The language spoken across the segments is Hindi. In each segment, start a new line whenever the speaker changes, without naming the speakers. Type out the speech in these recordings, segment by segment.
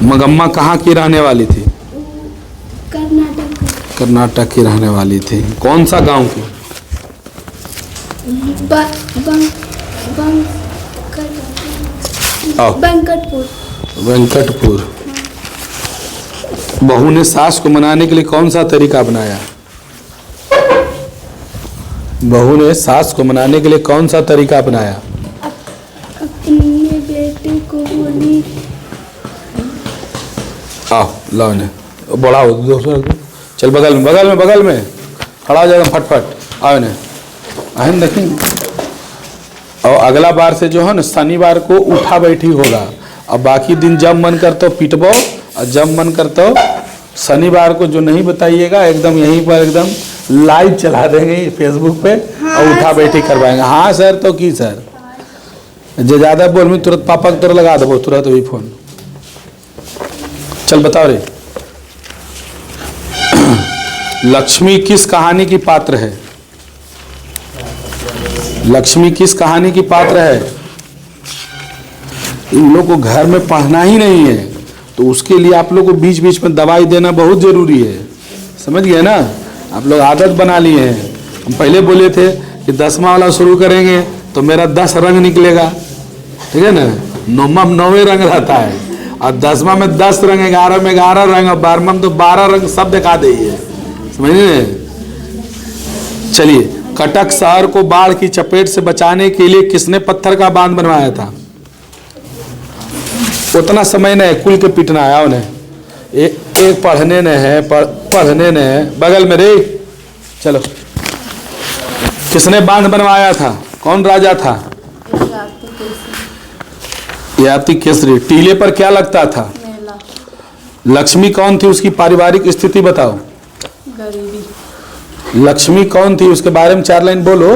मंगम्मा कहाँ की रहने वाली थी?
कर्नाटक।
कर्नाटक की रहने वाली थी। कौन सा गांव की?
वेंकटपुर।
वेंकटपुर। बहू ने सास को मनाने के लिए कौन सा तरीका अपनाया? बहू ने सास को मनाने के लिए कौन सा तरीका अपनाया?
अपने बेटे को बोली।
आओ लाओ ने बढ़ाओ दोस्तों, चल बगल में बगल में बगल में खड़ा हो जाएगा फटफट। आओ ने आहन देखेंगे। और अगला बार से जो है ना शनिवार को उठा बैठी होगा, और बाकी दिन जब मन करते हो पिटबो, और जब मन करते हो शनिवार को जो नहीं बताइएगा एकदम यहीं पर एकदम लाइव चला देंगे फेसबुक पे। हाँ, और उठा बैठी करवाएंगे। हाँ सर तो की सर जो ज़्यादा बोल में तुरंत पापा के तुरंत लगा दो तुरंत वही फोन। चल बताओ रे। लक्ष्मी किस कहानी की पात्र है? लक्ष्मी किस कहानी की पात्र है? इन लोग को घर में पढ़ना ही नहीं है, तो उसके लिए आप लोग को बीच बीच में दवाई देना बहुत जरूरी है। समझ गए ना? आप लोग आदत बना लिए हैं। हम पहले बोले थे कि 10वां वाला शुरू करेंगे तो मेरा 10 रंग निकलेगा, ठीक है ना? 9वां में 9 रंग रहता है, और 10वां में 10 रंग, 11 में 11 रंग, और 12वां में तो 12 रंग सब दिखा देंगे। समझिए? चलिए, कटक शहर को बाढ़ की चपेट से बचाने के लिए किसने पत्थर का बांध बनवाया था? उतना समय नहीं कुल के पिटना है उन्हें। एक पढ़ने ने है, पढ़ने ने है बगल में रे। चलो, किसने बांध बनवाया था? कौन राजा था? याति केसरी। टीले पर क्या लगता था? लक्ष्मी कौन थी? उसकी पारिवारिक स्थिति बताओ।
गरीबी।
लक्ष्मी कौन थी उसके बारे में 4 लाइन बोलो।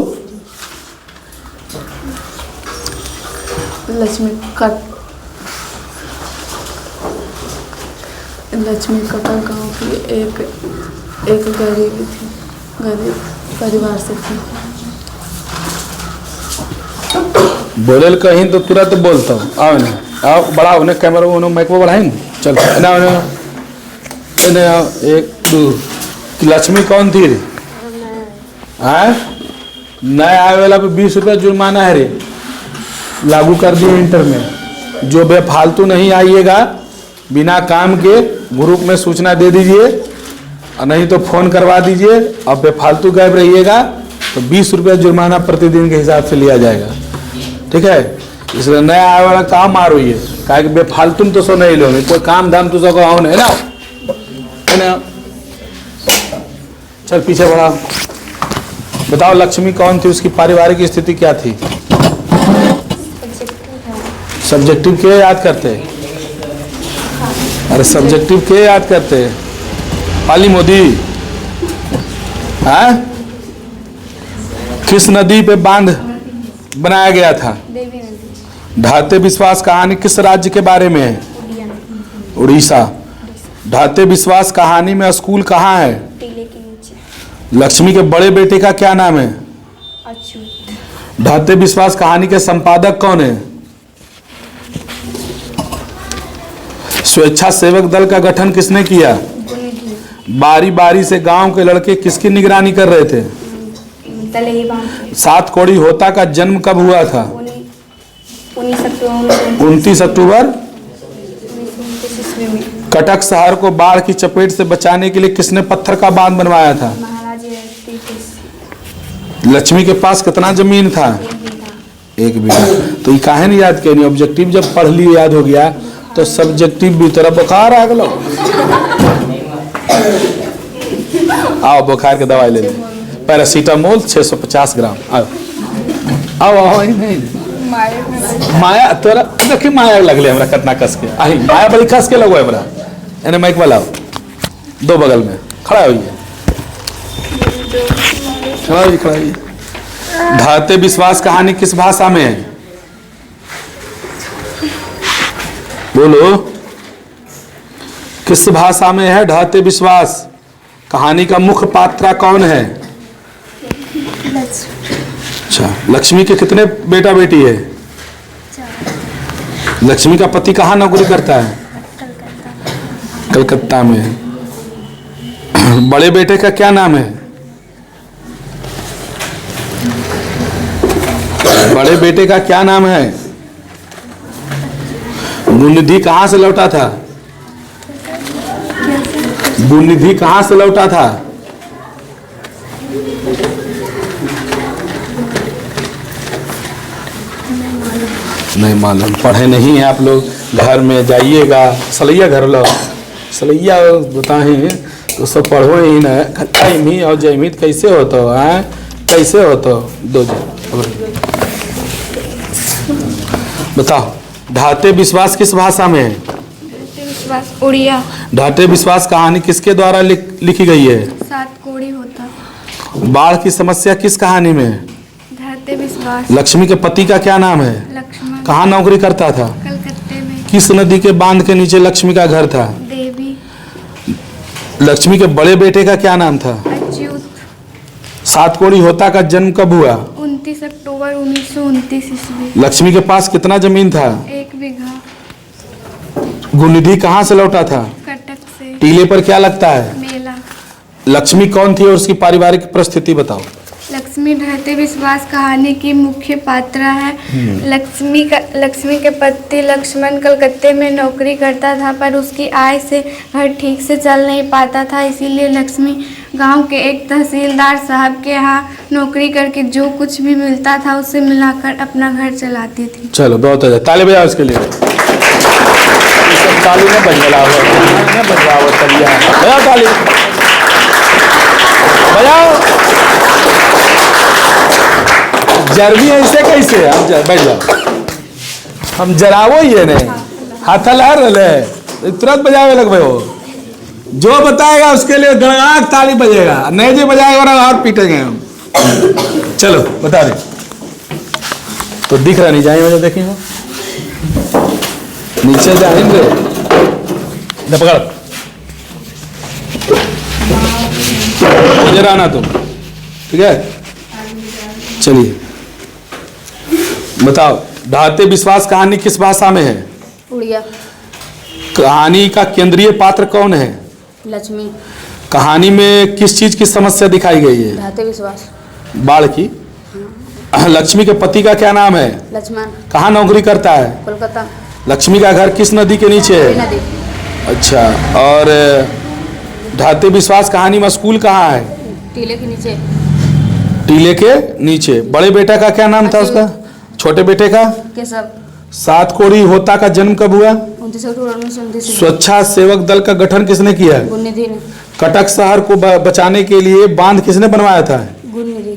लक्ष्मी कटक गांव की एक गरीब थी, गरीब परिवार से थी।
बोले कहीं तो तुरंत बोलता हूँ। आओ ना, आओ बढ़ाओ ना कैमरा, उन्होंने माइक को बढ़ाएं। चल ना ना 1 2। लक्ष्मी कौन थी रे? नए आए वाला पे 20 रुपया जुर्माना है रे, लागू कर दिए इंटर में। जो बेफालतू नहीं आइएगा बिना काम के ग्रुप में सूचना दे दीजिए, और नहीं तो फोन करवा दीजिए। अब बेफालतू गायब रहिएगा तो 20 रुपया जुर्माना प्रतिदिन के हिसाब से लिया जाएगा, ठीक है? इसलिए नया आए वाला काम मारो ये, कहा कि बेफालतू तो सो नहीं लो, कोई काम धाम तो सो आओ नहीं ना। चल पीछे बढ़ा। बताओ लक्ष्मी कौन थी? उसकी पारिवारिक स्थिति क्या थी? सब्जेक्टिव के याद करते? अरे सब्जेक्टिव के याद करते? पाली मोदी। हाँ? किस नदी पे बांध बनाया गया था?
देवी नदी।
ढाते विश्वास कहानी किस राज्य के बारे में है? उड़ीसा। ढाते विश्वास कहानी में स्कूल कहाँ है?
टीले के नीचे।
लक्ष्मी के बड़े बेटे का क्या नाम है?
अच्युत।
ढाते विश्वास कहानी के संपादक कौन है? स्वेच्छा सेवक दल का गठन किसने किया? बारी बारी से गांव के लड़के किसकी निगरानी कर रहे थे? 7 कोड़ी होता का जन्म कब हुआ था? 29 अक्टूबर। कटक शहर को बाढ़ की चपेट से बचाने के लिए किसने पत्थर का बांध बनवाया था? लक्ष्मी के पास कितना जमीन था? 1 बीघा। तो ये काहे नहीं याद किया? ऑब्जेक्टिव जब पढ़ लिए याद हो गया तो सब्जेक्टिव भी तरह बुखार आ गया। आओ बुखार की दवाई ले ले, पैरासीटामोल 650 ग्राम। आओ आओ आओ। नहीं माया तोरा देखी माया लगले हमरा कितना कस के आई, माया बड़ी कस के लगो हमरा। एने माइक वाला 2 बगल में खड़ा होइए, खड़ा होइए। ढाते विश्वास कहानी किस भाषा में है? बोलो, किस भाषा में है ढाते विश्वास? कहानी का मुख्य पात्र कौन है? अच्छा, लक्ष्मी के कितने बेटा बेटी है? लक्ष्मी का पति कहाँ नौकरी करता है? कलकत्ता में। बड़े बेटे का क्या नाम है? बड़े बेटे का क्या नाम है? गुणनिधि कहाँ से लौटा था? गुणनिधि कहाँ से लौटा था? नहीं मालूम, पढ़े नहीं है आप लोग। घर में जाइएगा, सलैया घर लो, सलैया बताएं तो सब पढ़ो ही ना। जयमी और जयमित कैसे होता है? कैसे होता? दो बताओ। ढाटे विश्वास किस भाषा में है?
ढाटे विश्वास उड़िया।
ढाटे विश्वास कहानी किसके द्वारा लिखी गई है?
सात कोड़ी होता।
बाढ़ की समस्या किस कहानी में है?
ढाटे विश्वास।
लक्ष्मी के पति का क्या नाम है?
लक्ष्मण।
कहाँ नौकरी करता था?
कलकत्ते में।
किस नदी के बांध के नीचे लक्ष्मी का घर था?
देवी।
लक्ष्मी के बड़े बेटे का क्या नाम था?
अच्युत।
सात कोड़ी होता का जन्म कब हुआ?
29 अक्टूबर 1929 ईस्वी।
लक्ष्मी के पास कितना जमीन था?
1 बीघा।
गुणनिधि कहाँ से लौटा था?
कटक से।
टीले पर क्या लगता है?
मेला।
लक्ष्मी कौन थी और उसकी पारिवारिक परिस्थिति बताओ।
लक्ष्मी ढाटे विश्वास कहानी की मुख्य पात्र है। लक्ष्मी के पति लक्ष्मण कलकत्ते में नौकरी करता था, पर उसकी आय से घर ठीक से चल नहीं पाता था। इसीलिए लक्ष्मी गांव के एक तहसीलदार साहब के यहाँ नौकरी करके जो कुछ भी मिलता था उससे मिलाकर अपना घर चलाती थी।
चलो बहुत अच्छा, ताली बजाओ इसके लिए। ताली में बजाओ, बजाओ ताली बजाओ। जरवी ऐसे कैसे? हम बैठ जाओ, हम जरावो ही है नहीं, हाथ लहर रहे तुरंत बजावे लगभग हो। जो बताएगा उसके लिए गड़गड़ाहट ताली बजेगा, नहीं जो बजाएगा और पीटेंगे हम। चलो बता दे। तो दिख रहा नहीं, जाएंगे वजह देखेंगे नीचे जाएंगे। पकड़ जरा आना तुम, ठीक है? चलिए बताओ। ढाटे विश्वास कहानी किस भाषा में है?
उड़िया।
कहानी का केंद्रीय पात्र कौन है?
लक्ष्मी।
कहानी में किस चीज की समस्या दिखाई गई है?
ढाटे विश्वास।
बाढ़ की। लक्ष्मी के पति का क्या नाम है?
लक्ष्मण।
कहाँ नौकरी करता है?
कोलकाता।
लक्ष्मी का घर किस नदी के नीचे है?
नदी।
अच्छा, और ढाटे विश्वास कहानी में स्कूल कहाँ है?
टीले के नीचे।
टीले के नीचे। बड़े बेटा का क्या नाम था उसका? छोटे बेटे का?
केशव।
सात कोड़ी होता का जन्म कब हुआ?
29 अक्टूबर 1929।
स्वच्छासेवक दल का गठन किसने किया?
गुणनिधि ने।
कटक शहर को बचाने के लिए बांध किसने बनवाया था?
गुणनिधि।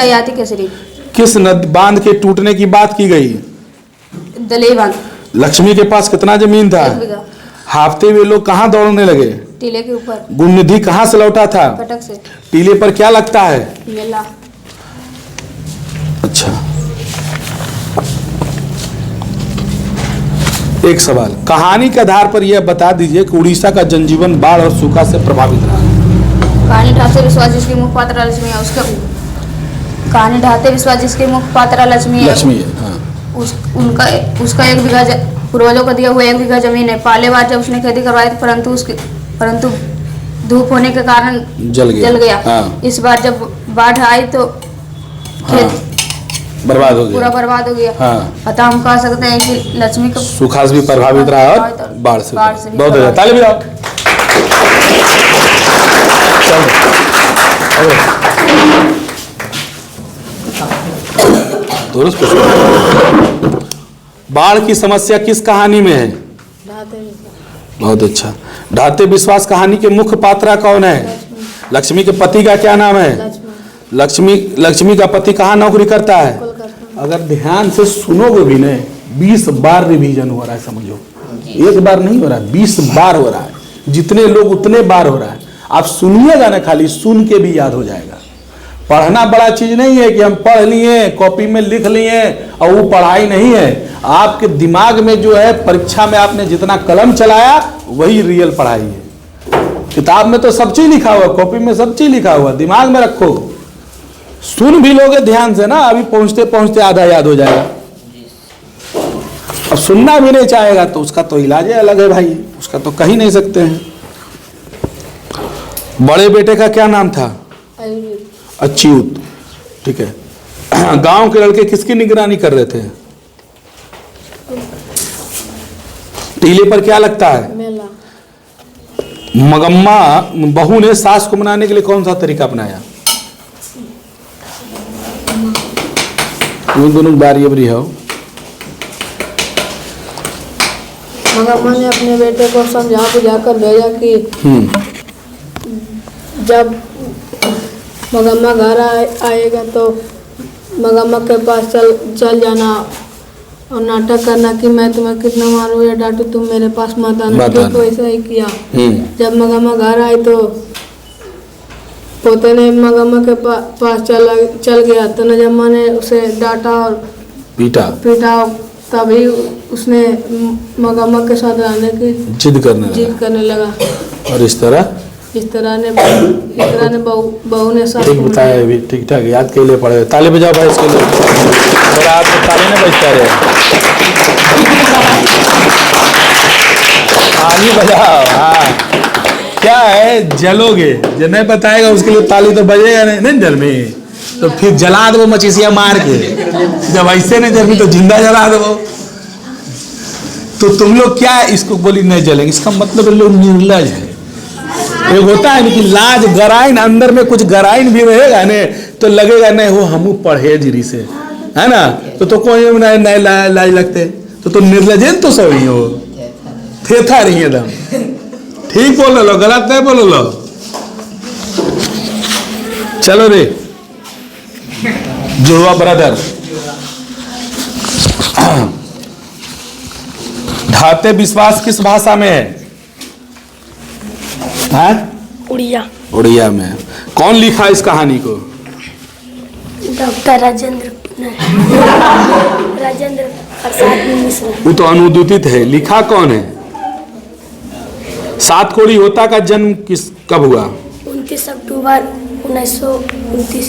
याति केसरी।
किस बांध के टूटने की बात की गई?
दलेई बांध।
लक्ष्मी के पास कितना जमीन था?
1 बीघा।
हाफते हुए लोग कहाँ दौड़ने लगे?
टीले के ऊपर।
गुणनिधि कहाँ से लौटा था?
कटक से।
टीले पर क्या लगता है?
मेला।
अच्छा, एक सवाल। कहानी के आधार पर यह बता दीजिए कि उड़ीसा का जनजीवन बाढ़ और सूखा से प्रभावित रहा।
कहानी ढाटे विश्वास जिसकी मुख्य पात्र लक्ष्मी है उसका। कहानी ढाटे विश्वास जिसके मुख्य पात्र लक्ष्मी है।
लक्ष्मी है, हाँ।
उसका 1 बीघा पूर्वजों को दिया हुआ 1 बीघा जमीन है। पहले बार जब उसने खेती करवाई परंतु धूप होने के कारण जल गया।
हाँ।
इस बार जब बाढ़ आई तो खेत
बर्बाद हो गया,
पूरा बर्बाद हो गया।
हाँ।
अतः हम कह सकते हैं कि लक्ष्मी का
सूखा से भी प्रभावित रहा और बाढ़ से
भी
बहुत अच्छा। ताली बजाओ। बाढ़ की समस्या किस कहानी में है? बहुत अच्छा। ढाटे विश्वास कहानी के मुख्य पात्र कौन है? लक्ष्मी के पति का क्या नाम है? लक्ष्मी का पति कहाँ नौकरी करता है? अगर ध्यान से सुनोगे भी नहीं, 20 बार रिवीजन हो रहा है, समझो। एक बार नहीं हो रहा है, 20 बार हो रहा है। जितने लोग उतने बार हो रहा है। आप सुनिएगा ना, खाली सुन के भी याद हो जाएगा। पढ़ना बड़ा चीज नहीं है कि हम पढ़ लिए, कॉपी में लिख लिए और वो पढ़ाई नहीं है। आपके दिमाग में जो है, परीक्षा में आपने जितना कलम चलाया वही रियल पढ़ाई है। किताब में तो सब चीज लिखा हुआ, कॉपी में सब चीज लिखा हुआ, दिमाग में रखो। सुन भी लोगे ध्यान से ना, अभी पहुंचते पहुंचते आधा याद हो जाएगा। अब सुनना भी नहीं चाहेगा तो उसका तो इलाज ही अलग है भाई, उसका तो कह ही नहीं सकते हैं। बड़े बेटे का क्या नाम था? अच्युत। ठीक है। गांव के लड़के किसकी निगरानी कर रहे थे? टीले पर क्या लगता है? मेला। मगम्मा बहू ने सास को मनाने के लिए कौन सा तरीका अपनाया? उन दोनों बारी हो।
मगम्मा ने अपने बेटे को समझा बुझा कर भेजा कि जब मगम्मा घर आएगा तो मगम्मा के पास चल जाना और नाटक करना कि मैं तुम्हें कितना मारूं या डांटू, तुम मेरे पास मत आना। तो ऐसा ही किया। जब मगम्मा घर आई तो पोते ने मगम्मा के पास चल गया तो नजम्मा ने उसे डांटा और पीटा। तभी उसने मगम्मा के साथ रहने की जिद करने लगा। और इस तरह ने बहू ने सब
ठीक बताया भी, ठीक ठाक याद के लिए पढ़े। ताली बजाओ भाई इसके लिए। थोड़ा आपको ताली ना बजता रहे, ताली बजाओ। हाँ क्या है, जलोगे जो नहीं बताएगा उसके लिए ताली तो बजेगा नहीं जल में, तो फिर जला दो मचीसिया मार के। जब ऐसे नहीं जलमी तो जिंदा जला दो। तो तुम लोग क्या इसको बोली नहीं जलेंगे, इसका मतलब लोग निर्लज है। एक होता है ना कि लाज गराइन, अंदर में कुछ गराइन भी रहेगा ने तो लगेगा नहीं वो हम पढ़े जिरी से, है ना। तो कोई नहीं लाज लगते तो निर्लजन तो सही हो, थेथा रही एकदम। ठीक बोल लो, गलत नहीं बोल लो। चलो रे जुड़वा ब्रदर। ढाते विश्वास किस भाषा में है? उड़िया में। कौन लिखा इस कहानी को?
डॉक्टर राजेंद्र प्रसाद मिश्रा।
वो तो अनुदित है, लिखा कौन है? सात कोड़ी होता का जन्म कब हुआ?
29 अक्टूबर 1929।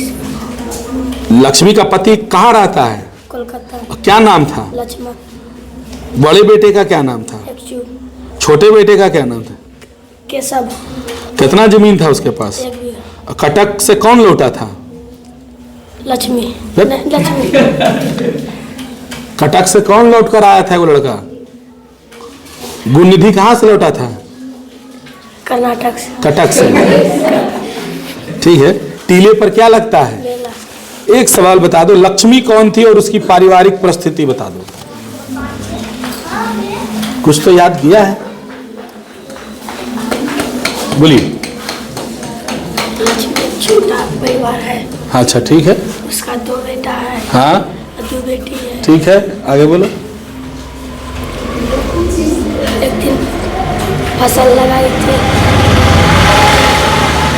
लक्ष्मी का पति कहाँ रहता है?
कोलकाता।
क्या नाम था?
लक्ष्मण।
बड़े बेटे का क्या नाम था? छोटे बेटे का क्या नाम था?
केशव।
कितना जमीन था उसके पास?
1 बीघा।
कटक से कौन लौटा था?
लक्ष्मी।
कटक से कौन लौट कर आया था वो लड़का? गुणनिधि कहाँ से लौटा था?
कर्नाटक से।
कटक से। ठीक है। टीले पर क्या लगता है?
मेला।
एक सवाल बता दो, लक्ष्मी कौन थी और उसकी पारिवारिक परिस्थिति बता दो। कुछ तो याद किया है, बोलिए।
लक्ष्मी एक छोटा परिवार है।
अच्छा ठीक है।
उसका 2 बेटा है।
हाँ
2 बेटी है।
ठीक है, आगे बोलो।
एक दिन फसल लगाई थी।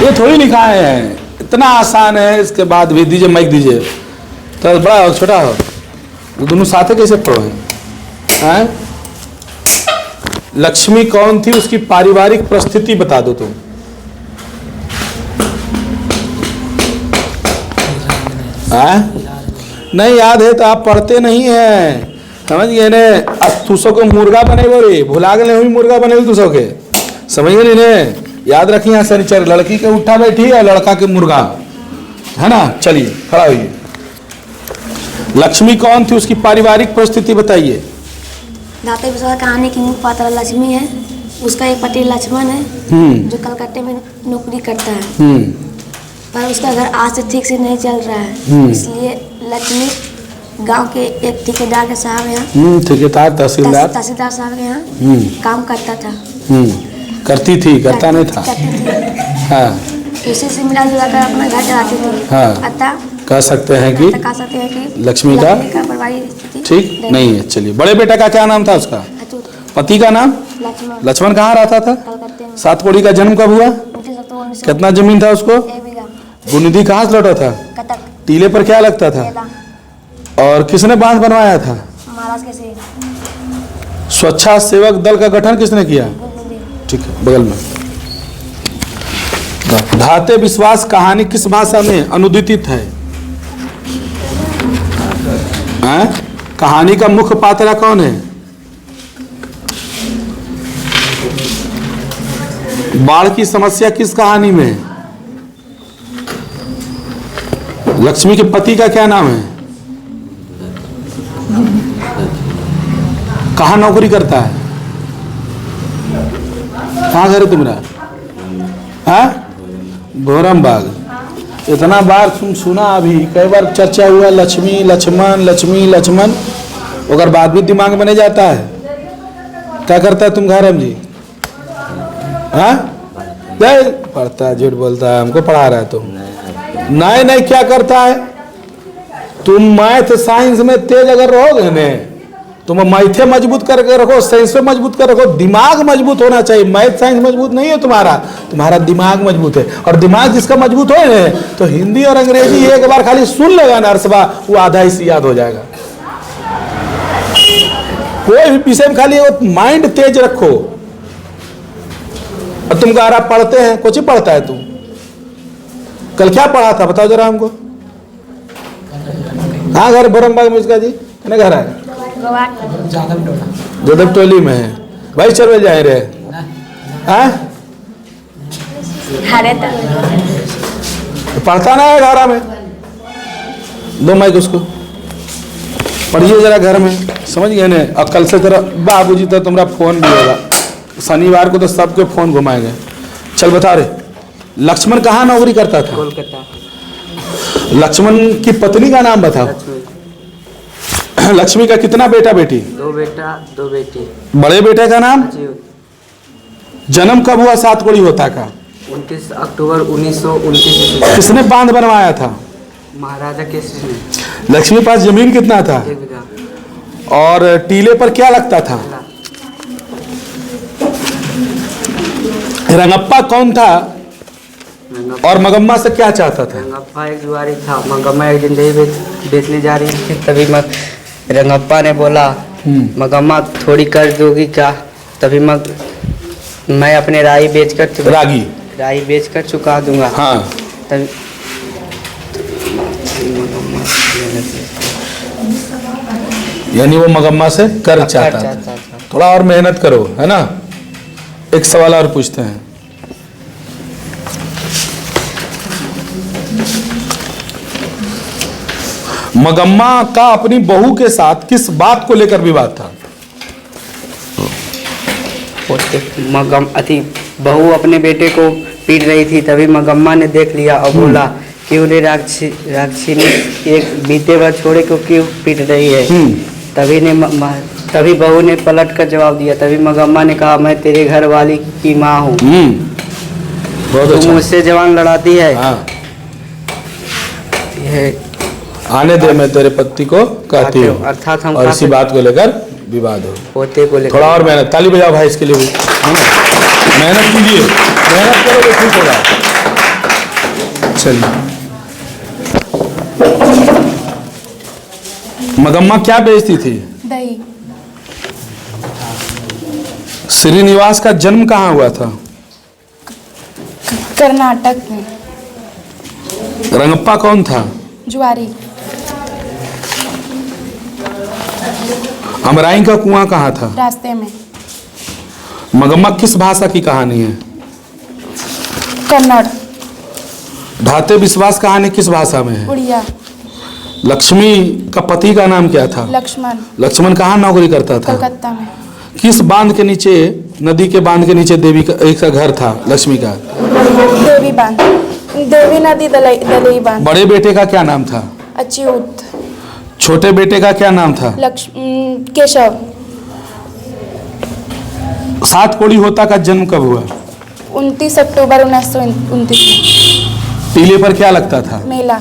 ये थोड़ी लिखा है, इतना आसान है। इसके बाद भी दीजिए, माइक दीजिए। तो बड़ा हो छोटा हो, वो दोनों साथ कैसे पढ़ो हैं? लक्ष्मी कौन थी, उसकी पारिवारिक परिस्थिति बता दो तुम। नहीं याद है तो आप पढ़ते नहीं हैं, समझ गए ने। अब तुसो को मुर्गा बने बोरी भुला गए, हुई मुर्गा बने तुसो के, समझ गए ने। याद रखिए शनिचर, लड़की के उठा बैठी है, लड़का के मुर्गा, है ना। चलिए खड़ा होइए। लक्ष्मी कौन थी, उसकी पारिवारिक परिस्थिति बताइए।
ढाते विश्वास कहानी की मुख्य पात्र लक्ष्मी है। उसका एक पति लक्ष्मण है जो कलकत्ते में नौकरी करता है, पर उसका घर आज से ठीक से नहीं चल रहा है। इसलिए लक्ष्मी गांव के एक ठेकेदार के साहब यहाँ,
ठेकेदार तहसीलदार
साहब के यहाँ काम करता था।
करती थी, करता नहीं था। हाँ,
उसी से मिला जुला कर अपना घर चलाती थी।
हाँ,
अतः
कह सकते हैं कि लक्ष्मी का ठीक नहीं है। चलिए, बड़े बेटा का क्या नाम था उसका? पति का नाम? लक्ष्मण। कहाँ रहता था? सात कोड़ी का जन्म कब हुआ? कितना जमीन था उसको? गुणनिधि कहाँ से लौटा था? टीले पर क्या लगता था? और किसने बांध बनवाया था?
महाराज के
स्वच्छता सेवक दल का गठन किसने किया? ठीक है, बगल में। ढाते विश्वास कहानी किस भाषा में अनुदित है? कहानी का मुख्य पात्र कौन है? बाढ़ की समस्या किस कहानी में है? लक्ष्मी के पति का क्या नाम है? कहाँ नौकरी करता है? कहाँ घर है तुम्हारा? हाँ, भोरमबाग। इतना बार तुम सुना, अभी कई बार चर्चा हुआ लक्ष्मी लक्ष्मण लक्ष्मी लक्ष्मण, अगर बाद भी दिमाग में नहीं जाता है। क्या करता है तुम घर जी? हाँ, पढ़ता है, झूठ बोलता है, हमको पढ़ा रहा है तुम। नहीं नहीं, क्या करता है तुम? मैथ साइंस में तेज अगर रहोगे ने, तुम मैथे मजबूत करके रखो, साइंस में मजबूत कर रखो, दिमाग मजबूत होना चाहिए। मैथ साइंस मजबूत नहीं है तुम्हारा, तुम्हारा दिमाग मजबूत है। और दिमाग जिसका मजबूत हो ने, तो हिंदी और अंग्रेजी एक बार खाली सुन लेगा ना अरसबा, वो आधा ही याद हो जाएगा। कोई भी विषय में खाली माइंड तेज रखो। और तुम कह रहा पढ़ते हैं, कुछ ही पढ़ता है तुम? कल क्या पढ़ा था बताओ जरा हमको। कहाँ घर? बोरमबाग में इसका जी कहने घर है, जोधब टोली में है भाई। चल जाए रे। पढ़ता ना है घर में? दो माइक उसको पढ़िए जरा घर में, समझ गए ना? और कल से तेरा बाबूजी तो तुम्हारा फोन भी होगा, शनिवार को तो सबके फोन घुमाएंगे। चल बता रे, लक्ष्मण कहाँ नौकरी करता था?
कोलकाता।
लक्ष्मण की पत्नी का नाम बताओ। लक्ष्मी का कितना बेटा बेटी?
2 बेटा 2 बेटी।
बड़े बेटे का नाम? जन्म कब हुआ सात कोड़ी होता का?
29 अक्टूबर 1929।
किसने बांध बनवाया था?
महाराजा केसरी ने।
लक्ष्मी पास जमीन कितना था?
1 बीघा।
और टीले पर क्या लगता था? रंगप्पा कौन था और मगम्मा से क्या चाहता था?
रंगप्पा एक जुआरी था। मगम्मा एक दिन दही बेचने जा रही थी, तभी रंगप्पा ने बोला मगम्मा थोड़ी कर्ज दोगी क्या? तभी मैं अपने राई बेचकर चुका दूंगा।
हाँ।
तभी
यानी वो मगम्मा से कर्ज चाहता था। थोड़ा और मेहनत करो, है ना? एक सवाल और पूछते हैं। मगम्मा का अपनी बहू के साथ किस बात को लेकर विवाद था?
बहू अपने बेटे को पीट रही थी, तभी मगम्मा ने देख लिया और बोला क्यों रे राक्षिनी, एक बीते भर छोड़े को क्यों पीट रही है? तभी बहू ने पलट कर जवाब दिया। तभी मगम्मा ने कहा मैं तेरे घर वाली की माँ हूँ, तू मुझसे जवान लड़ाती है।
हाँ।
आने
दे, मैं तेरे पति को कहती हूँ।
अर्थात हम
और इसी बात को लेकर विवाद हो।
पोते को लेकर
थोड़ा और मेहनत, ताली बजाओ भाई इसके लिए भी। मेहनत कीजिए, मेहनत करोगे ठीक होगा। चलिए, मगम्मा क्या बेचती थी?
दही।
श्रीनिवास का जन्म कहाँ हुआ था?
कर्नाटक में।
रंगप्पा कौन था?
जुआरी।
अमराई का कुआं कहाँ था?
रास्ते में।
मगम्मा किस भाषा की कहानी है?
कन्नड़।
ढाते विश्वास कहानी किस भाषा में है?
उड़िया।
लक्ष्मी का पति का नाम क्या था?
लक्ष्मण।
लक्ष्मण कहाँ नौकरी करता था?
कलकत्ता में।
किस बांध के नीचे, नदी के बांध के नीचे देवी का एक घर था लक्ष्मी का?
देवी बांध, देवी नदी दलई बांध।
बड़े बेटे का क्या नाम था?
अच्युत।
छोटे बेटे का क्या नाम था?
केशव।
सात कोड़ी होता का जन्म कब हुआ?
29 अक्टूबर 1929।
टीले पर क्या लगता था?
मेला।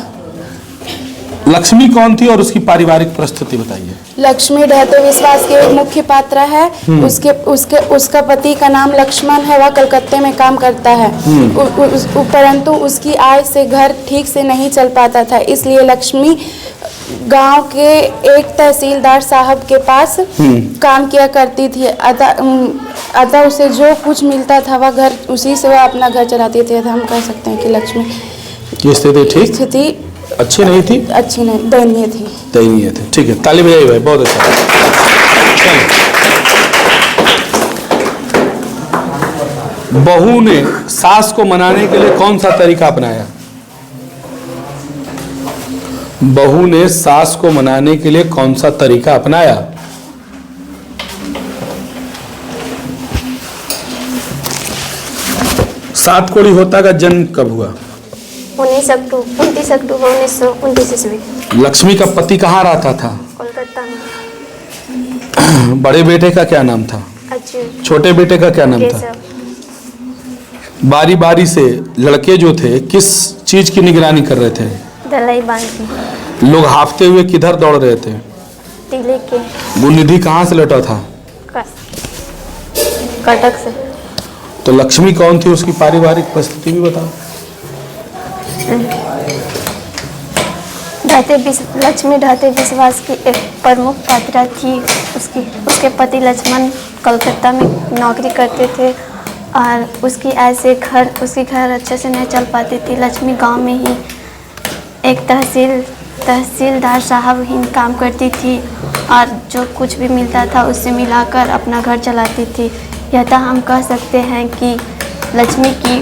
लक्ष्मी कौन थी और उसकी पारिवारिक परिस्थिति बताइए।
लक्ष्मी ढहते विश्वास के एक मुख्य पात्र है। उसका पति का नाम लक्ष्मण है, वह कलकत्ते में काम करता है। परंतु उसकी आय से घर ठीक से नहीं चल पाता था, इसलिए लक्ष्मी गांव के एक तहसीलदार साहब के पास काम किया करती थी। अतः उसे जो कुछ मिलता था वह घर, उसी से वह अपना घर चलाती थी। हम कह सकते हैं कि लक्ष्मी
की स्थिति अच्छी नहीं थी,
अच्छी नहीं, दयनीय थी।
दयनीय थी। ठीक है, ताली बजाइए भाई, बहुत अच्छा। बहू ने सास को मनाने के लिए कौन सा तरीका अपनाया? बहू ने सास को मनाने के लिए कौन सा तरीका अपनाया? सात कोड़ी होता का जन्म कब हुआ?
29 अक्टूबर 1929 ईस्वी।
लक्ष्मी का पति कहाँ रहता था?
कोलकाता में।
बड़े बेटे का क्या नाम था?
अच्युत।
छोटे बेटे का क्या नाम था?
केशव।
बारी बारी से लड़के जो थे किस चीज की निगरानी कर रहे थे?
दलाई बांध के।
लोग हाफते हुए किधर दौड़ रहे थे?
टीले के।
वो निधि कहाँ से लौटा था?
कटक से।
तो लक्ष्मी कौन थी, उसकी पारिवारिक परिस्थिति भी बताओ।
लक्ष्मी ढाते विश्वास की एक प्रमुख पात्रा थी। उसके पति लक्ष्मण कलकत्ता में नौकरी करते थे और उसकी घर अच्छे से नहीं चल पाती थी। लक्ष्मी गांव में ही एक तहसीलदार साहब ही काम करती थी और जो कुछ भी मिलता था उससे मिलाकर अपना घर चलाती थी। यह तो हम कह सकते हैं कि लक्ष्मी की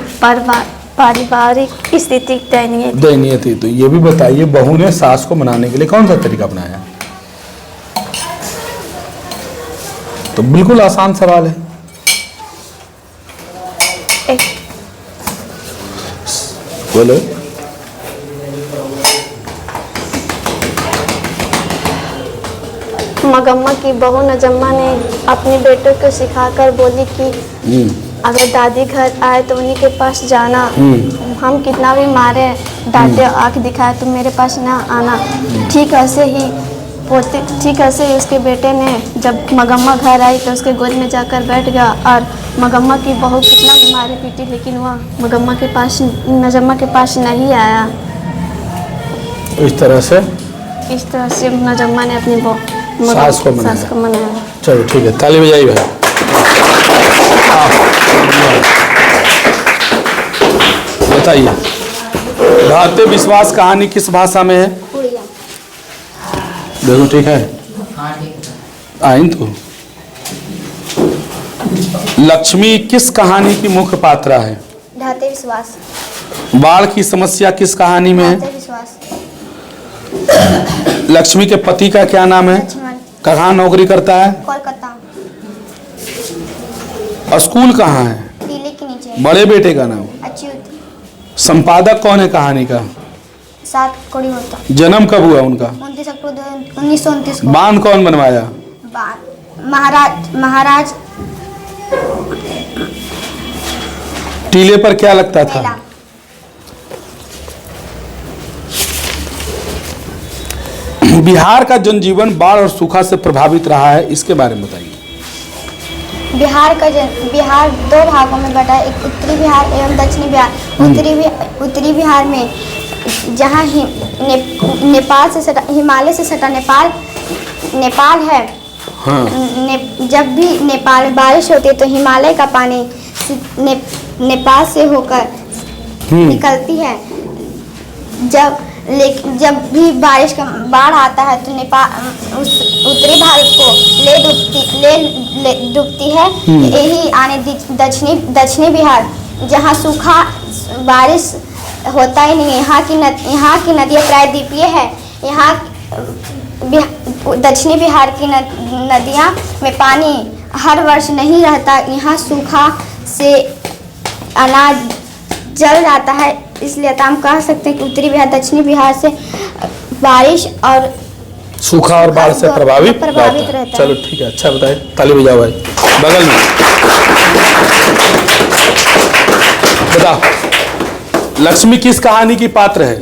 पारिवारिक स्थिति दयनीय
थी। तो ये भी बताइए, बहू ने सास को मनाने के लिए कौन सा तरीका अपनाया? तो बिल्कुल आसान सवाल है। बोलो।
मगम्मा की बहू नजम्मा ने अपने बेटों को सिखाकर बोली कि अगर दादी घर आए तो उन्हीं के पास जाना। हम कितना भी मारे डांटे आंख दिखाए तो मेरे पास ना आना। ठीक ऐसे ही उसके बेटे ने जब मगम्मा घर आई तो उसके गोद में जाकर बैठ गया और मगम्मा की बहू कितना भी मारी पीटी लेकिन वह नजम्मा के पास नहीं आया।
इस तरह से
नजम्मा ने अपनी
सास को मनाया। चलो ठीक है, ताली बजाइए भाई। बताइए, ढाते विश्वास कहानी किस भाषा में है? देखो ठीक है, आइन तो। लक्ष्मी किस कहानी की मुख्य पात्रा है?
ढाते विश्वास।
बाढ़ की समस्या किस कहानी में है?
विश्वास।
लक्ष्मी के पति का क्या नाम है? कहाँ नौकरी करता है?
कोलकाता।
स्कूल कहाँ है?
टीले के नीचे।
बड़े बेटे का नाम?
अच्युत।
संपादक कौन है कहानी का?
7 कोड़ी होता।
जन्म कब हुआ उनका?
29 अक्टूबर 1929 को।
बांध कौन बनवाया?
महाराज
टीले पर क्या लगता था?
मेला।
बिहार का जनजीवन बाढ़ और सूखा से प्रभावित रहा है, इसके बारे में बताइए।
बिहार 2 भागों में बटा है, एक उत्तरी बिहार एवं दक्षिणी बिहार। उत्तरी बिहार में जहाँ नेपाल से सटा, हिमालय से सटा नेपाल है।
हाँ।
जब भी नेपाल में बारिश होती है तो हिमालय का पानी नेपाल से होकर निकलती है। जब भी बाढ़ आता है तो नेपाल उस उत्तरी भारत को ले डूबती है। यही आने दक्षिणी बिहार जहाँ सूखा बारिश होता ही नहीं। यहाँ की नदियाँ प्रायद्वीपीय है। यहाँ दक्षिणी बिहार की नदियाँ में पानी हर वर्ष नहीं रहता। यहाँ सूखा से अनाज जल जाता है। इसलिए तो हम कह सकते हैं कि उत्तरी बिहार दक्षिणी बिहार से बारिश और
सूखा और बाढ़ से प्रभावित रहता है। चलो ठीक है, अच्छा बताए, ताली बजाओ भाई। बगल में बताओ, लक्ष्मी किस कहानी की पात्र है?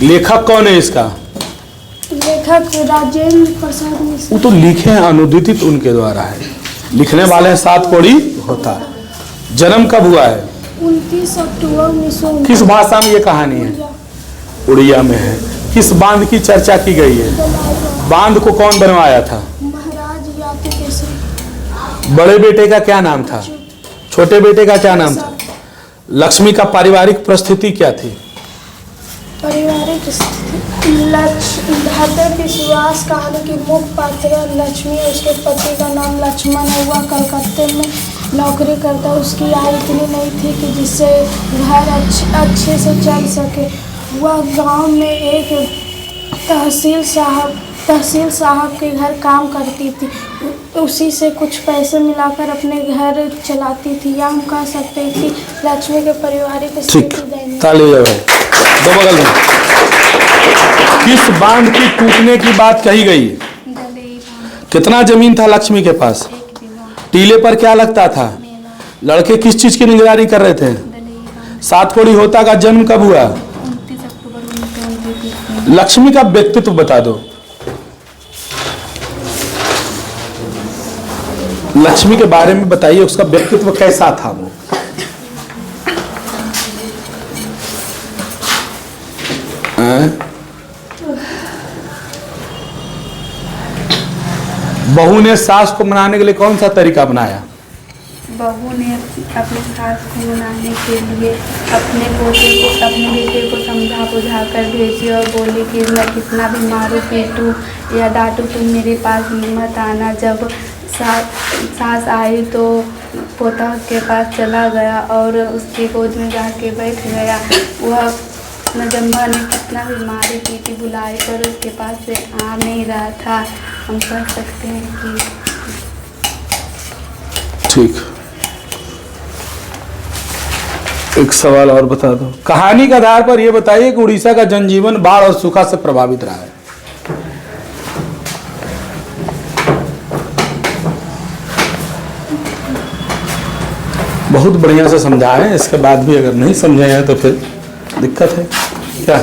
लेखक कौन है इसका?
लेखक राजेंद्र प्रसाद मिश्र।
वो तो लिखे हैं, अनुदित उनके द्वारा है। लिखने वाले हैं 7 कोड़ी होता है। जन्म कब हुआ है?
29 अक्टूबर 1929।
किस भाषा में ये कहानी है? उड़िया में है। किस बांध की चर्चा की गई है? बांध को कौन बनवाया था?
महाराज याते केसरी।
बड़े बेटे का क्या नाम था? छोटे बेटे का क्या नाम था? लक्ष्मी का पारिवारिक परिस्थिति क्या थी?
पारिवारिक ढाते विश्वास कहानी की मुख्य पात्र लक्ष्मी। उसके पति का नाम लक्ष्मण है। वह कलकत्ते में नौकरी करता, उसकी आय इतनी नहीं थी कि जिससे घर अच्छे से चल सके। वह गांव में एक तहसील साहब के घर काम करती थी, उसी से कुछ पैसे मिलाकर अपने घर चलाती थी। या हम कह सकते हैं कि लक्ष्मी के पारिवारिक स्थिति दयनीय।
ताली हो जाए दो बगल में। किस बांध की टूटने की बात कही गई? कितना जमीन था लक्ष्मी के पास? टीले पर क्या लगता था? लड़के किस चीज की निगरानी कर रहे थे? सात कोड़ी होता का जन्म कब हुआ?
29 अक्टूबर 1929।
लक्ष्मी का व्यक्तित्व बता दो। लक्ष्मी के बारे में बताइए, उसका व्यक्तित्व कैसा था वो? बहू ने सास को मनाने के लिए कौन सा तरीका अपनाया?
बहू ने अपनी सास को मनाने के लिए अपने बेटे को समझा बुझा कर भेजी और बोली कि मैं कितना भी मारूं पीटूं या डांटूं, तुम मेरे पास मत आना। जब सास आई तो पोता के पास चला गया और उसकी गोद में जाके बैठ गया। वह नजम्मा ने कितना भी मारी पीटी बुलाई पर उसके पास से आ नहीं रहा था। हम कह सकते हैं कि
ठीक। एक सवाल और बता दो। कहानी के आधार पर यह बताइए कि उड़ीसा का जनजीवन बाढ़ और सूखा से प्रभावित रहा है। बहुत बढ़िया से समझाए, इसके बाद भी अगर नहीं समझे हैं तो फिर दिक्कत है क्या?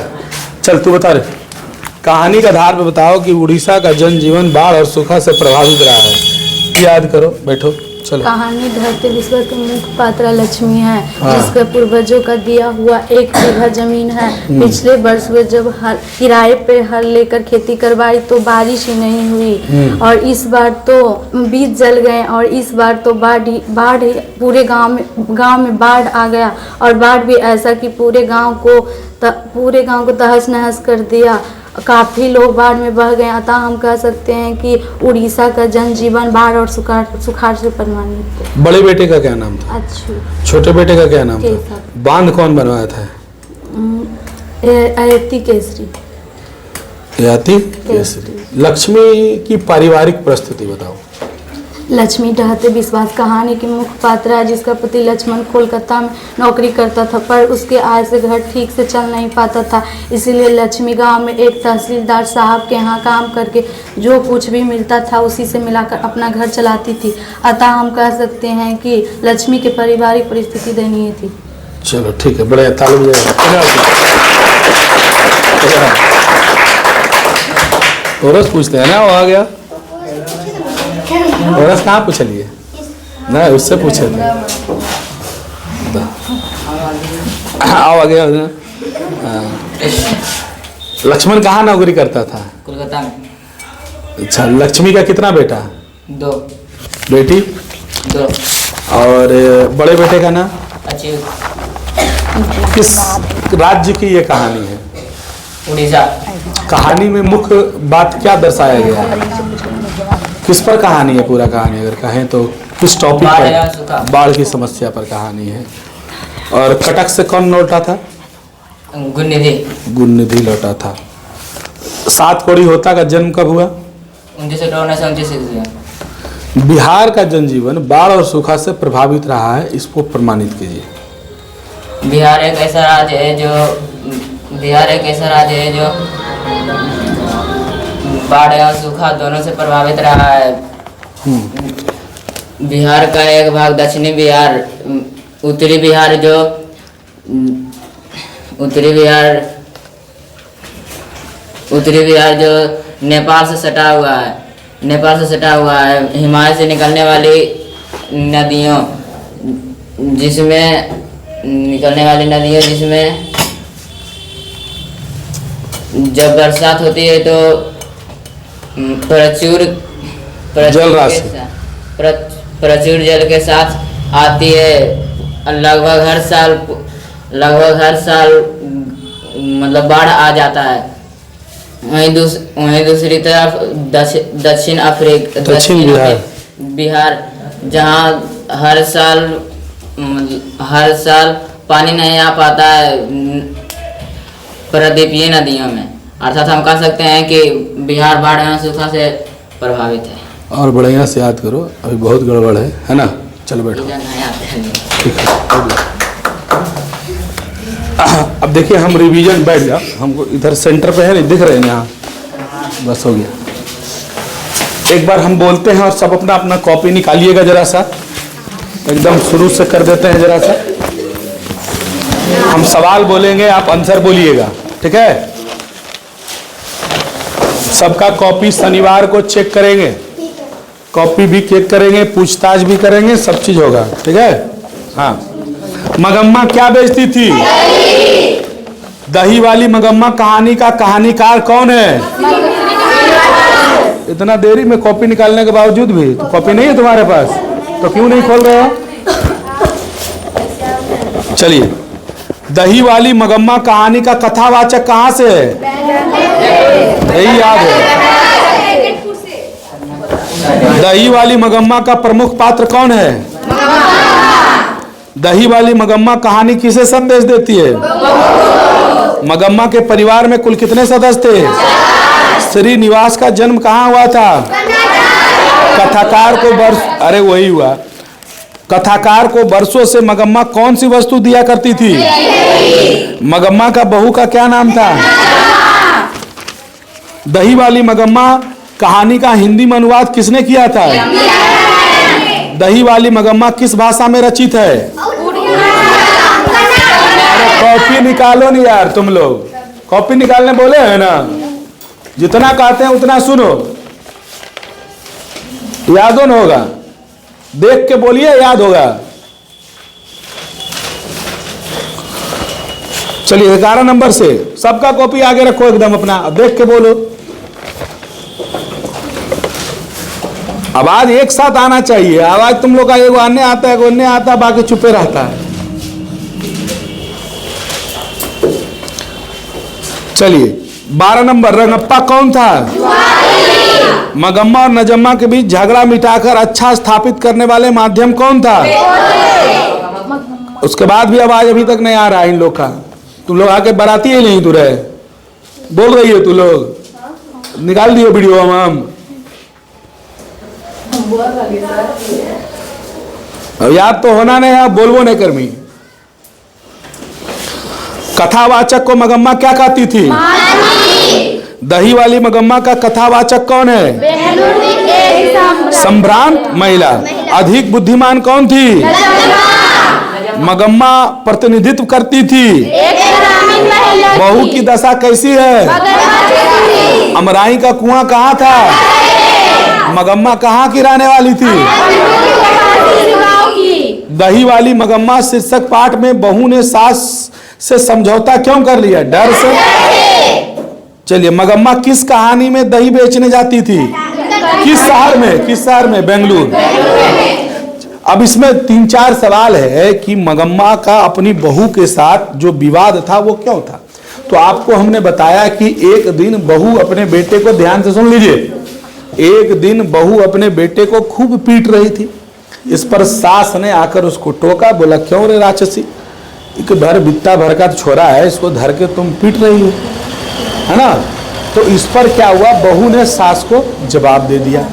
चल तू बता रहे। कहानी के आधार पर बताओ कि उड़ीसा का जनजीवन बाढ़ और सूखा से प्रभावित रहा है। याद करो, बैठो, चलो।
कहानी धरती विश्व की मुख्य पात्रा लक्ष्मी है,
हाँ।
जिसके पूर्वजों का दिया हुआ 1 बीघा जमीन है। पिछले वर्ष में जब किराए पे हल लेकर खेती करवाई तो बारिश ही नहीं हुई और इस बार तो बीज जल गए और इस बार तो बाढ़ पूरे गांव में बाढ़ आ गया और बाढ़ भी ऐसा कि पूरे गांव को तहस नहस कर दिया। काफ़ी लोग बाढ़ में बह गए। अतः हम कह सकते हैं कि उड़ीसा का जनजीवन बाढ़ और सुखाड़ से प्रभावित है।
बड़े बेटे का क्या नाम था?
अच्छा।
छोटे बेटे का क्या नाम था?
केसर।
बांध कौन बनवाया था?
अयति केसरी।
यति केसरी। लक्ष्मी की पारिवारिक परिस्थिति बताओ।
लक्ष्मी ढहते विश्वास कहानी की मुख्य पात्र है, जिसका पति लक्ष्मण कोलकाता में नौकरी करता था पर उसके आय से घर ठीक से चल नहीं पाता था। इसीलिए लक्ष्मी गांव में एक तहसीलदार साहब के यहाँ काम करके जो कुछ भी मिलता था उसी से मिलाकर अपना घर चलाती थी। अतः हम कह सकते हैं कि लक्ष्मी की पारिवारिक परिस्थिति दयनीय थी।
चलो ठीक है, बड़े ताली बजाओ। औरस पूछते हैं ना, वो आ गया। औरस कहाँ पूछलिए? ना उससे पूछे थे। आओ आ गया। लक्ष्मण कहाँ नौकरी करता था?
कोलकाता में।
अच्छा, लक्ष्मी का कितना बेटा?
2
बेटी?
2।
और बड़े बेटे का नाम?
अच्युत।
किस राज्य की ये कहानी है?
उड़ीसा।
कहानी में मुख्य बात क्या दर्शाया गया है? किस पर कहानी है? पूरा कहानी अगर कहें तो किस टॉपिक पर? बाढ़ की समस्या पर कहानी है। और कटक से कौन लौटा था? गुणनिधि लौटा था। 7 कोड़ी होता का जन्म कब हुआ?
1929।
बिहार का जनजीवन बाढ़ और सूखा से प्रभावित रहा है, इसको प्रमाणित कीजिए।
बिहार एक ऐसा राज्य है जो बाढ़ और सूखा दोनों से प्रभावित रहा है। बिहार का एक भाग दक्षिणी बिहार, उत्तरी बिहार जो नेपाल से सटा हुआ है। हिमालय से निकलने वाली नदियों जिसमें जब बरसात होती है तो प्रचुर जल के साथ आती है। लगभग हर साल मतलब बाढ़ आ जाता है। वहीं दूसरी तरफ दक्षिण बिहार, जहाँ
हर साल पानी नहीं आ पाता है प्रदीपीय नदियों में, अर्थात हम कह सकते हैं कि बिहार बाढ़ एवं सूखा से प्रभावित है।
और बढ़िया से याद करो, अभी बहुत गड़बड़ है ना। चलो बैठो। ठीक है, अब देखिए हम रिवीजन बैठ जाओ, हमको इधर सेंटर पे है नहीं दिख रहे हैं यहाँ, बस हो गया। एक बार हम बोलते हैं और सब अपना अपना कॉपी निकालिएगा जरा सा, एकदम शुरू से कर देते हैं जरा सा। हम सवाल बोलेंगे, आप आंसर बोलिएगा, ठीक है। सबका कॉपी शनिवार को चेक करेंगे, कॉपी भी चेक करेंगे, पूछताछ भी करेंगे, सब चीज होगा, ठीक है। हाँ, मगम्मा क्या बेचती थी? दही वाली मगम्मा कहानी का कहानीकार कौन है? इतना देरी में कॉपी निकालने के बावजूद भी तो कॉपी नहीं है तुम्हारे पास, तो क्यों नहीं खोल रहे हो? चलिए, दही वाली मगम्मा कहानी का कथावाचक कहाँ से है? यही याद है। दही वाली मगम्मा का प्रमुख पात्र कौन है? दही वाली मगम्मा कहानी किसे संदेश देती है? मगम्मा के परिवार में कुल कितने सदस्य थे? श्रीनिवास का जन्म कहाँ हुआ था? कथाकार को अरे वही हुआ। कथाकार को वर्षों से मगम्मा कौन सी वस्तु दिया करती थी? मगम्मा का बहू का क्या नाम था? दही वाली मगम्मा कहानी का हिंदी में अनुवाद किसने किया था? दही वाली मगम्मा किस भाषा में रचित है? कॉपी निकालो नहीं यार, तुम लोग कॉपी निकालने बोले है ना, जितना कहते हैं उतना सुनो, याद न होगा, देख के बोलिए, याद होगा। चलिए 11 नंबर से सबका कॉपी आगे रखो, एकदम अपना देख के बोलो। आवाज एक साथ आना चाहिए, आवाज तुम लोग का एगो आने आता है, एगो अन्य आता है, बाकी चुपे रहता है। चलिए 12 नंबर, रंगप्पा कौन था? मगम्मा और नजम्मा के बीच झगड़ा मिटाकर अच्छा स्थापित करने वाले माध्यम कौन था? उसके बाद भी आवाज अभी तक नहीं आ रहा है इन लोग का। तुम लोग आके बराती ही नहीं, तू रहे बोल रही हो, तू लोग निकाल दियो वीडियो हम। अब याद तो होना नहीं है, बोलबो नहीं करमी। कथावाचक को मगम्मा क्या कहती थी? दही वाली मगम्मा का कथावाचक कौन है? संभ्रांत महिला। अधिक बुद्धिमान कौन थी? मगम्मा प्रतिनिधित्व करती थी। बहू की दशा कैसी है? अमराई का कुआं कहाँ था? मगम्मा कहाँ की रहने वाली थी? दही वाली मगम्मा शीर्षक पाठ में बहू ने सास से समझौता क्यों कर लिया? डर से। चलिए, मगम्मा किस कहानी में दही बेचने जाती थी? किस शहर में? किस शहर में? बेंगलुरु। अब इसमें 3-4 सवाल है कि मगम्मा का अपनी बहू के साथ जो विवाद था वो क्यों था। तो आपको हमने बताया कि एक दिन बहू अपने बेटे को, ध्यान से सुन लीजिए, एक दिन बहू अपने बेटे को खूब पीट रही थी। इस पर सास ने आकर उसको टोका, बोला क्यों रे राक्षसी, एक भर बित्ता भर का छोरा है, इसको धर के तुम पीट रही हो, है ना। तो इस पर क्या हुआ, बहू ने सास को जवाब दे दिया।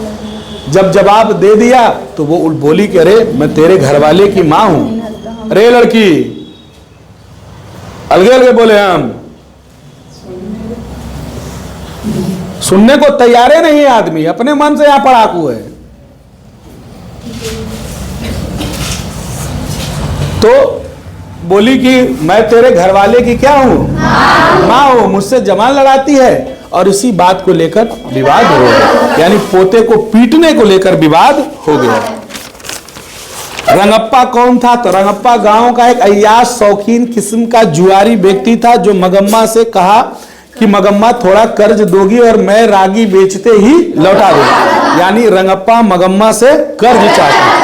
जब जवाब दे दिया तो वो बोली कि अरे मैं तेरे घरवाले की माँ हूं। अरे लड़की, अलगे अलगे बोले हम, सुनने को तैयार नहीं है आदमी, अपने मन से यहां पढ़ाकू है। तो बोली कि मैं तेरे घरवाले की क्या हूं? माँ हूं, मुझसे जबान लड़ाती है। और इसी बात को लेकर विवाद हो गया, यानी पोते को पीटने को लेकर विवाद हो गया। रंगप्पा कौन था? तो रंगप्पा गांव का एक अय्याश शौकीन किस्म का जुआरी व्यक्ति था, जो मगम्मा से कहा कि मगम्मा थोड़ा कर्ज दोगी और मैं रागी बेचते ही लौटा दूंगा। यानी रंगप्पा मगम्मा से कर्ज चाहता।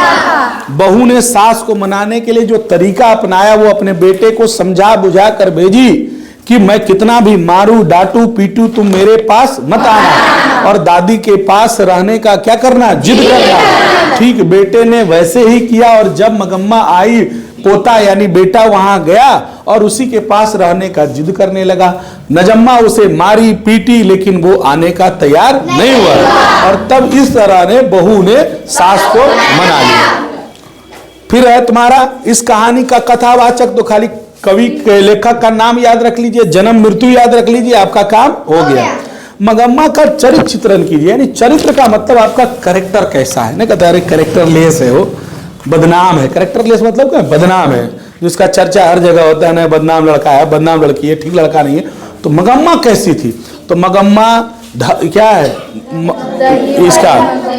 बहू ने सास को मनाने के लिए जो तरीका अपनाया वो अपने बेटे को समझा बुझा कर भेजी कि मैं कितना भी मारू डांटू पीटू तुम मेरे पास मत आना, और दादी के पास रहने का क्या करना, जिद करना। ठीक बेटे ने वैसे ही किया और जब मगम्मा आई, पोता यानी बेटा वहां गया और उसी के पास रहने का जिद करने लगा। नजम्मा उसे मारी पीटी लेकिन वो आने का तैयार नहीं हुआ और तब इस तरह ने बहू ने सास को मना लिया। फिर है तुम्हारा इस कहानी का कथावाचक, तो खाली कवि के लेखक का नाम याद रख लीजिए, जन्म मृत्यु याद रख लीजिए, आपका काम हो गया। मगम्मा का चरित्र चित्रण कीजिए, यानी चरित्र का मतलब आपका कैरेक्टर कैसा है। नहीं कहते अरे कैरेक्टर लेस है, वो बदनाम है। कैरेक्टर लेस मतलब क्या? बदनाम है, जिसका चर्चा हर जगह होता है, ना बदनाम लड़का है, बदनाम लड़की है, ठीक लड़का नहीं है। तो मगम्मा कैसी थी? तो मगम्मा क्या है? इसका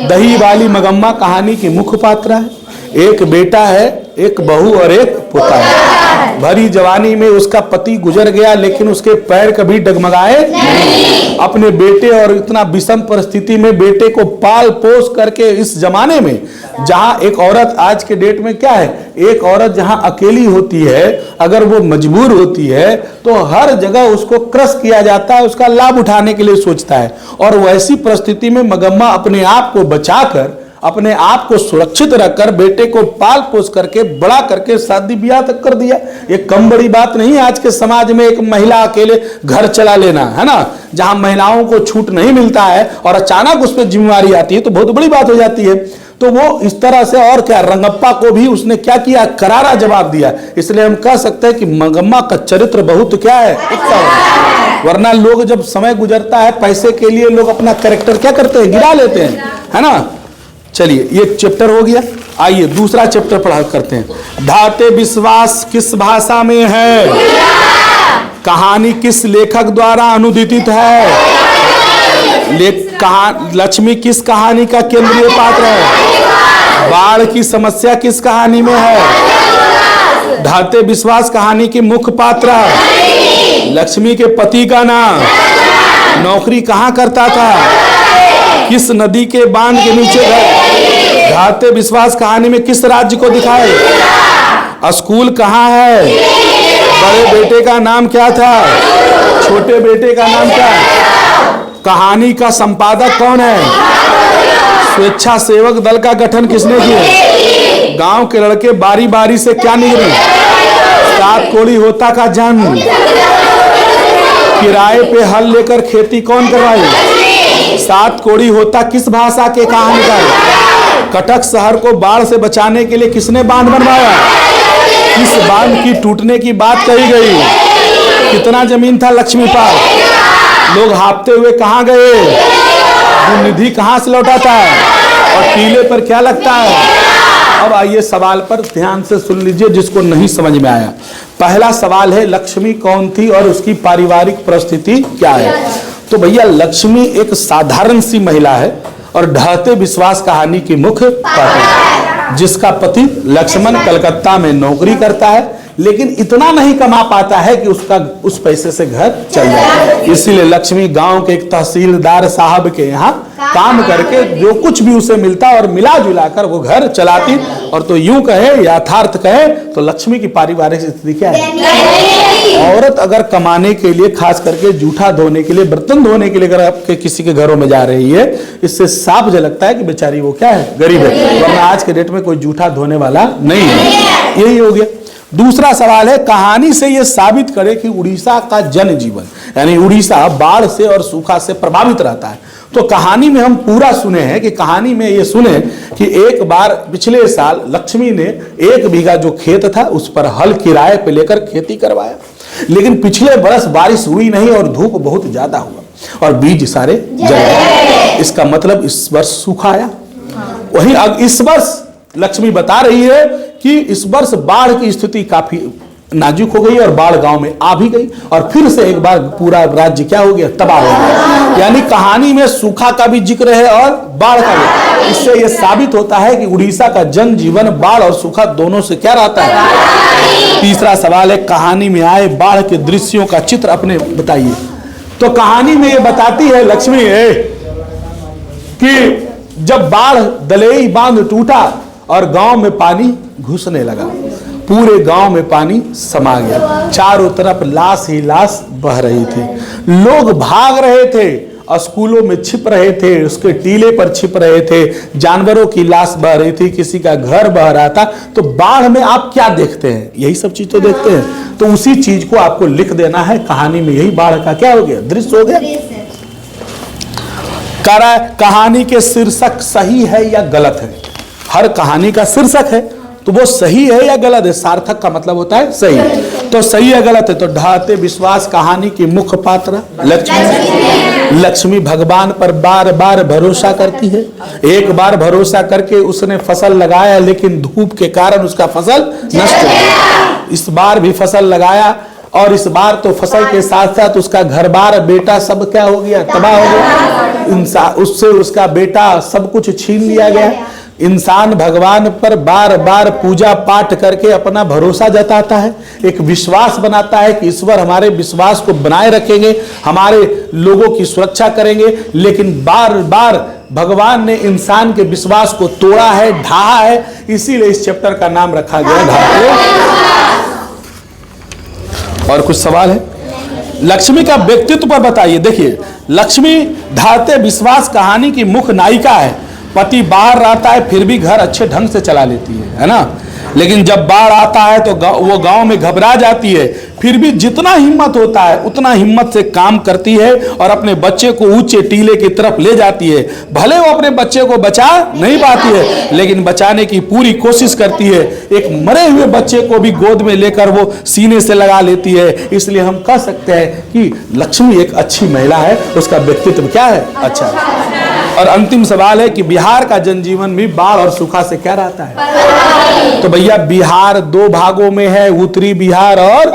दही वाली मगम्मा कहानी की मुख्य पात्र है। एक बेटा है, एक बहू और एक पोता है। भरी जवानी में उसका पति गुजर गया लेकिन उसके पैर कभी डगमगाए नहीं। अपने बेटे और इतना विषम परिस्थिति में बेटे को पाल पोस करके इस जमाने में जहां एक औरत आज के डेट में क्या है, एक औरत जहां अकेली होती है, अगर वो मजबूर होती है तो हर जगह उसको क्रश किया जाता है, उसका लाभ उठाने के लिए सोचता है। और वैसी परिस्थिति में मगम्मा अपने आप को बचाकर, अपने आप को सुरक्षित रखकर बेटे को पाल पोस करके बड़ा करके शादी ब्याह तक कर दिया। ये कम बड़ी बात नहीं है आज के समाज में एक महिला अकेले घर चला लेना, है ना। जहां महिलाओं को छूट नहीं मिलता है और अचानक उस पर जिम्मेवारी आती है तो बहुत बड़ी बात हो जाती है। तो वो इस तरह से, और क्या, रंगप्पा को भी उसने क्या किया, करारा जवाब दिया। इसलिए हम कह सकते हैं कि मगम्मा का चरित्र बहुत क्या है, उत्तम। वरना लोग जब समय गुजरता है पैसे के लिए लोग अपना कैरेक्टर क्या करते हैं, गिरा लेते हैं, है ना। चलिए ये चैप्टर हो गया, आइए दूसरा चैप्टर पढ़ा करते हैं। धाते विश्वास किस भाषा में है? कहानी किस लेखक द्वारा अनुदित है? लक्ष्मी किस कहानी का केंद्रीय पात्र है? बाढ़ की समस्या किस कहानी में है? धाते विश्वास कहानी की मुख्य पात्र है। लक्ष्मी के पति का नाम, नौकरी कहाँ करता था, किस नदी के बांध के नीचे घर। धाते विश्वास कहानी में किस राज्य को दिखाए? स्कूल कहाँ है? बड़े बेटे का नाम क्या था? छोटे बेटे का नाम क्या है? कहानी का संपादक कौन है? स्वेच्छासेवक दल का गठन किसने किया? गांव के लड़के बारी बारी से क्या निकले? सात कोड़ी होता का जन्म। किराए पे हल लेकर खेती कौन करवाई? सात कोड़ी होता किस भाषा के कहानीकार? कटक शहर को बाढ़ से बचाने के लिए किसने बांध बनवाया? किस बांध की टूटने की बात कही गई? कितना जमीन था लक्ष्मी पाल? लोग हाँफते हुए कहाँ गए? वो निधि कहाँ से लौटाता है? और टीले पर क्या लगता है? अब आइए सवाल पर ध्यान से सुन लीजिए जिसको नहीं समझ में आया। पहला सवाल है लक्ष्मी कौन थी और उसकी पारिवारिक परिस्थिति क्या है? तो भैया लक्ष्मी एक साधारण सी महिला है और ढहते विश्वास कहानी की मुख्य पात्र, जिसका पति लक्ष्मण कलकत्ता में नौकरी करता है लेकिन इतना नहीं कमा पाता है कि उसका उस पैसे से घर चल जाए। इसीलिए लक्ष्मी गांव के एक तहसीलदार साहब के यहाँ काम करके जो कुछ भी उसे मिलता और मिला जुला कर वो घर चलाती। और तो यूं कहे, यथार्थ कहे तो लक्ष्मी की पारिवारिक स्थिति क्या है? औरत अगर कमाने के लिए, खास करके जूठा धोने के लिए, बर्तन धोने के लिए अगर आपके किसी के घरों में जा रही है, इससे साफ झलकता है कि बेचारी वो क्या है, गरीब है। वरना आज के डेट में कोई जूठा धोने वाला नहीं है। यही हो गया। दूसरा सवाल है कहानी से यह साबित करे कि उड़ीसा का जनजीवन, यानी उड़ीसा बाढ़ से और सूखा से प्रभावित रहता है। तो कहानी में हम पूरा सुने हैं कि कहानी में ये सुने कि एक बार पिछले साल लक्ष्मी ने 1 बीघा जो खेत था उस पर हल किराए पे लेकर खेती करवाया, लेकिन पिछले बरस बारिश हुई नहीं और धूप बहुत ज्यादा हुआ और बीज सारे जल गए। इसका मतलब इस वर्ष सूखा आया। वहीं अब इस वर्ष लक्ष्मी बता रही है कि इस वर्ष बाढ़ की स्थिति काफी नाजुक हो गई और बाढ़ गांव में आ भी गई और फिर से एक बार पूरा राज्य क्या हो गया, तबाह हो गया। यानी कहानी में सूखा का भी जिक्र है और बाढ़ का भी। इससे यह साबित होता है कि उड़ीसा का जनजीवन बाढ़ और सूखा दोनों से क्या रहता है। तीसरा सवाल है कहानी में आए बाढ़ के दृश्यों का चित्र अपने बताइए। तो कहानी में यह बताती है लक्ष्मी कि जब बाढ़ दलेई बांध टूटा और गांव में पानी घुसने लगा, पूरे गांव में पानी समा गया, चारों तरफ लाश ही लाश बह रही थी, लोग भाग रहे थे स्कूलों में छिप रहे थे, उसके टीले पर छिप रहे थे, जानवरों की लाश बह रही थी, किसी का घर बह रहा था। तो बाढ़ में आप क्या देखते हैं? यही सब चीज तो देखते हैं। तो उसी चीज को आपको लिख देना है कहानी में। यही बाढ़ का क्या हो गया? दृश्य हो गया। कह रहा है कहानी के शीर्षक सही है या गलत है। हर कहानी का शीर्षक है तो वो सही है या गलत है। सार्थक का मतलब होता है सही। तो सही या गलत है। तो ढाते विश्वास कहानी की मुख्य पात्र लक्ष्मी। लक्ष्मी भगवान पर बार बार भरोसा करती है। एक बार भरोसा करके उसने फसल लगाया, लेकिन धूप के कारण उसका फसल नष्ट हो गया। इस बार भी फसल लगाया, और इस बार तो फसल के साथ साथ उसका घर बार बेटा सब क्या हो गया? तबाह हो गया। उससे उसका बेटा सब कुछ छीन लिया गया। इंसान भगवान पर बार बार पूजा पाठ करके अपना भरोसा जताता है, एक विश्वास बनाता है कि ईश्वर हमारे विश्वास को बनाए रखेंगे, हमारे लोगों की सुरक्षा करेंगे। लेकिन बार बार भगवान ने इंसान के विश्वास को तोड़ा है, ढहा है। इसीलिए इस चैप्टर का नाम रखा गया ढाते। और कुछ सवाल है? लक्ष्मी का व्यक्तित्व पर बताइए। देखिए, लक्ष्मी ढाते विश्वास कहानी की मुख्य नायिका है। पति बाहर रहता है फिर भी घर अच्छे ढंग से चला लेती है ना। लेकिन जब बाढ़ आता है तो वो गांव में घबरा जाती है, फिर भी जितना हिम्मत होता है उतना हिम्मत से काम करती है और अपने बच्चे को ऊंचे टीले की तरफ ले जाती है। भले वो अपने बच्चे को बचा नहीं पाती है, लेकिन बचाने की पूरी कोशिश करती है। एक मरे हुए बच्चे को भी गोद में लेकर वो सीने से लगा लेती है। इसलिए हम कह सकते हैं कि लक्ष्मी एक अच्छी महिला है, उसका व्यक्तित्व क्या है? अच्छा है। और अंतिम सवाल है कि बिहार का जनजीवन भी बाढ़ और सूखा से क्या रहता है? तो भैया बिहार दो भागों में है, उत्तरी बिहार और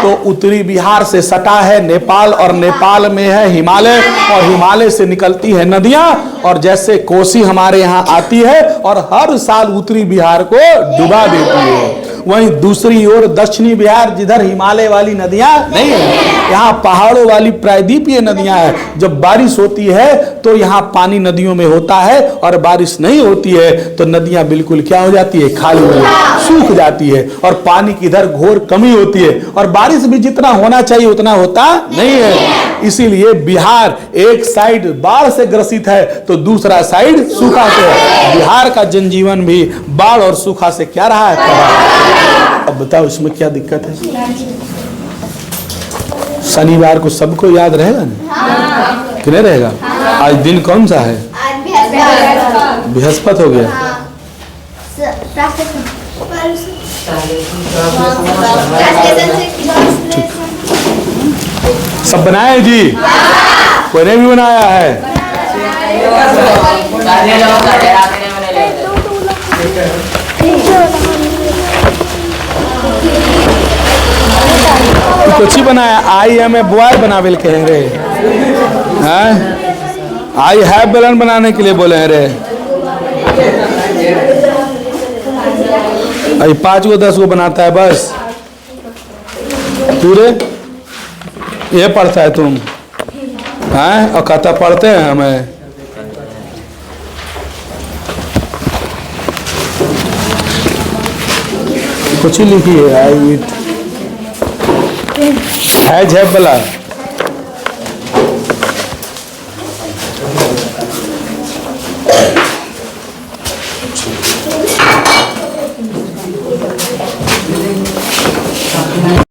तो उत्तरी बिहार से सटा है नेपाल, और नेपाल में है हिमालय, और हिमालय से निकलती है नदियां, और जैसे कोसी हमारे यहाँ आती है और हर साल उत्तरी बिहार को डुबा देती है। वहीं दूसरी ओर दक्षिणी बिहार, जिधर हिमालय वाली नदियां नहीं है, यहाँ पहाड़ों वाली प्रायद्वीपीय नदियां हैं। जब बारिश होती है तो यहाँ पानी नदियों में होता है, और बारिश नहीं होती है तो नदियां बिल्कुल क्या हो जाती है? खाली हो सूख जाती है, और पानी की इधर घोर कमी होती है, और बारिश भी जितना होना चाहिए उतना होता नहीं है। इसीलिए बिहार एक साइड बाढ़ से ग्रसित है तो दूसरा साइड सूखा से है। बिहार का जनजीवन भी बाढ़ और सूखा से क्या रहा है? अब बताओ इसमें क्या दिक्कत है? शनिवार को सबको याद रहेगा ना? कि नहीं रहेगा? आज दिन कौन सा है? बृहस्पति हो गया। सब बनाए जी? कोई ने भी बनाया है? कुछ ही बनाया। आई एम ए बॉय बनावे कह रहे हैं, आई हैव बलन बनाने के लिए बोले रे। अभी 5 गो 10 गो बनाता है बस। पूरे ये पढ़ता है तुम हैं? और कहता पढ़ते हैं हमें। कुछ ही लिखी है। आई इट हैज हैव बला।